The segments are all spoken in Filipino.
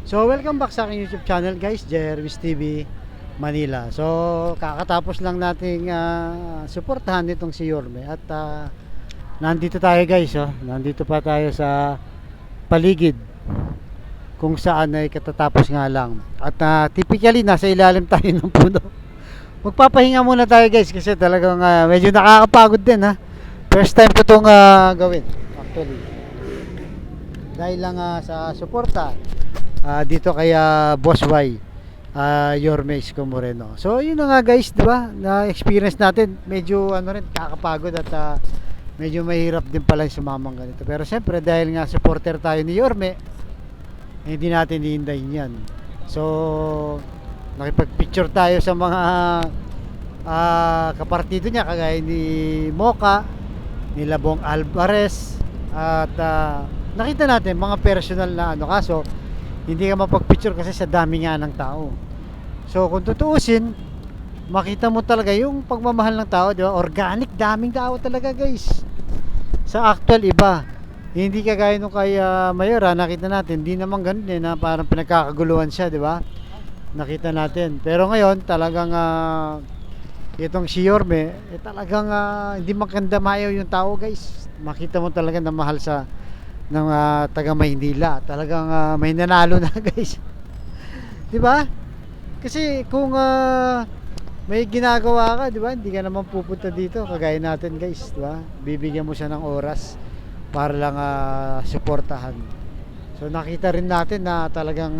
So welcome back sa aking YouTube channel guys, Jervis TV Manila. So kakatapos lang nating suportahan itong si Yorme at nandito tayo guys, oh. Nandito pa tayo sa paligid kung saan ay katatapos nga lang. At typically nasa ilalim tayo ng puno. Magpapahinga muna tayo guys kasi talagang medyo nakakapagod din ha. First time ko itong gawin actually. Dahil lang sa suporta dito kay Boss Y, Yorme Isko Moreno. So yun na nga guys, di ba? Na experience natin, medyo ano rin kakapagod at medyo mahirap din pala yung sumamang ganito. Pero siyempre dahil nga supporter tayo ni Yorme, hindi natin hihintayin yan. So nakipag-picture tayo sa mga kapartido niya kagaya ni Mocha, ni Labong Alvarez at nakita natin mga personal na ano, kaso hindi ka mapag-picture kasi sa dami nga ng tao. So kung tutuusin, makita mo talaga yung pagmamahal ng tao, di ba? Organic, daming tao talaga guys. Sa actual iba, hindi kagaya nung kay Mayora, nakita natin, hindi naman ganun na parang pinagkakaguluhan siya, di ba? Nakita natin. Pero ngayon, talagang itong si Yorme, talagang hindi maganda mayaw yung tao guys. Makita mo talaga na mahal sa ng taga Maynila. Talagang may nanalo na guys. 'Di ba? Kasi kung may ginagawa ka, 'di ba? Hindi ka naman pupunta dito kagaya natin guys, 'di ba? Bibigyan mo siya ng oras para lang suportahan. So nakita rin natin na talagang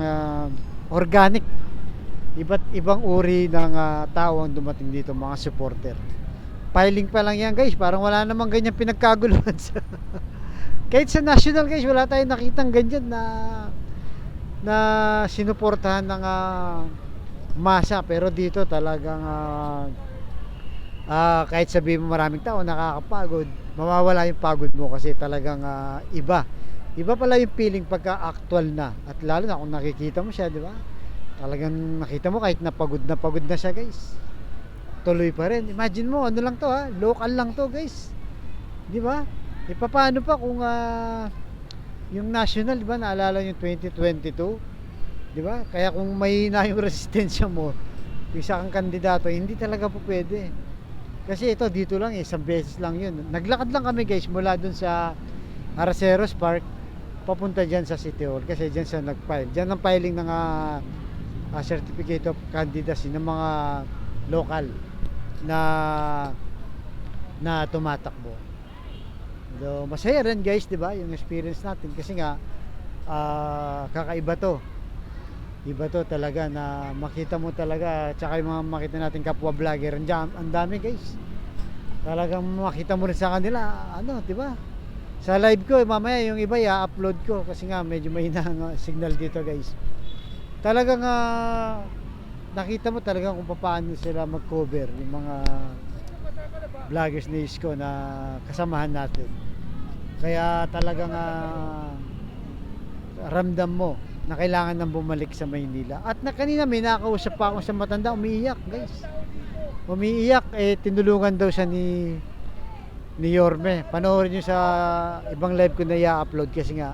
organic. Iba't ibang uri ng tao ang dumating dito, mga supporter. Piling pa lang yan guys, parang wala namang ganyan pinagkaguluhan sa kahit sa national guys, wala tayong nakitang ganyan na sinuportahan ng masa. Pero dito talagang kahit sabihin mo maraming tao nakakapagod, mawawala yung pagod mo kasi talagang iba pala yung feeling pagka actual na. At lalo na kung nakikita mo siya, di ba? Talagang nakita mo kahit na pagod na siya guys, tuloy pa rin. Imagine mo, ano lang to local lang to guys, di ba? E paano pa kung yung national, di ba, naalala yung 2022, di ba? Kaya kung mahina yung resistensya mo, isa kang kandidato, hindi talaga po pwede. Kasi ito dito lang isang beses lang yun. Naglakad lang kami guys mula dun sa Araceros Park papunta dyan sa City Hall kasi dyan siya nag-file. Dyan ang filing ng certificate of candidacy ng mga local na tumatakbo. So, masaya rin guys, 'di ba? Yung experience natin kasi nga kakaiba to. Iba to talaga na makita mo talaga, tsaka yung mga makita natin kapwa vlogger, ang dami guys. Talagang makita mo rin sa kanila, ano, 'di ba? Sa live ko mamaya yung iba i-upload ko kasi nga medyo mahina ang signal dito guys. Talagang nakita mo talaga kung paano sila mag-cover yung mga vloggers ni Isko na kasamahan natin. Kaya talagang ramdam mo na kailangan nang bumalik sa Maynila. At na kanina may nakausap pa ako sa matanda, umiiyak guys. Umiiyak, tinulungan daw siya ni Yorme. Panoorin nyo sa ibang live ko na i-upload kasi nga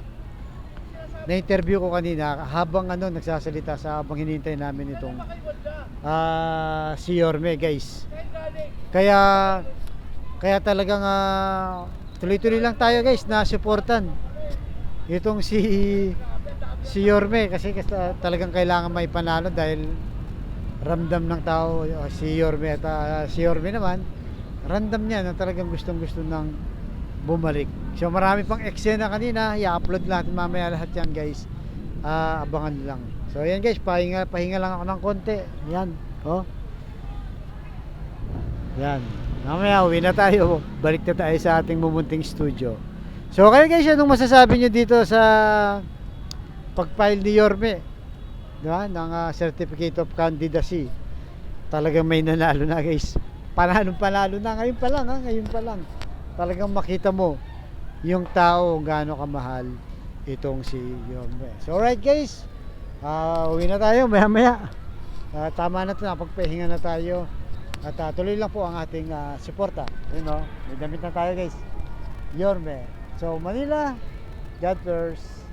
na-interview ko kanina habang nagsasalita sa habang hinihintay namin itong si Yorme guys. Kaya talagang tuloy-tuloy lang tayo guys na suportan itong si Yorme kasi talagang kailangan may panalo dahil ramdam ng tao si Yorme at si Yorme naman ramdam niya na talagang gustong-gusto ng bumalik. So marami pang eksena kanina, i-upload natin mamaya lahat yan guys. Abangan lang. So ayan guys, pahinga lang ako ng konti. Yan, oh. Yan. Mamaya uwi na tayo. Balik na tayo sa ating mumunting studio. So kayo guys, anong masasabi nyo dito sa pag-file ni Yorme, diba? Ng certificate of candidacy? Talagang may nanalo na guys. Panalo na. Ngayon pa lang. Talagang makita mo yung tao gaano kamahal itong si Yorme. So alright guys, uwi na tayo maya. Tama na ito, napagpahinga na tayo. At tuloy lang po ang ating suporta. Yun o, may damit na tayo guys. Yorme. So Manila, God first.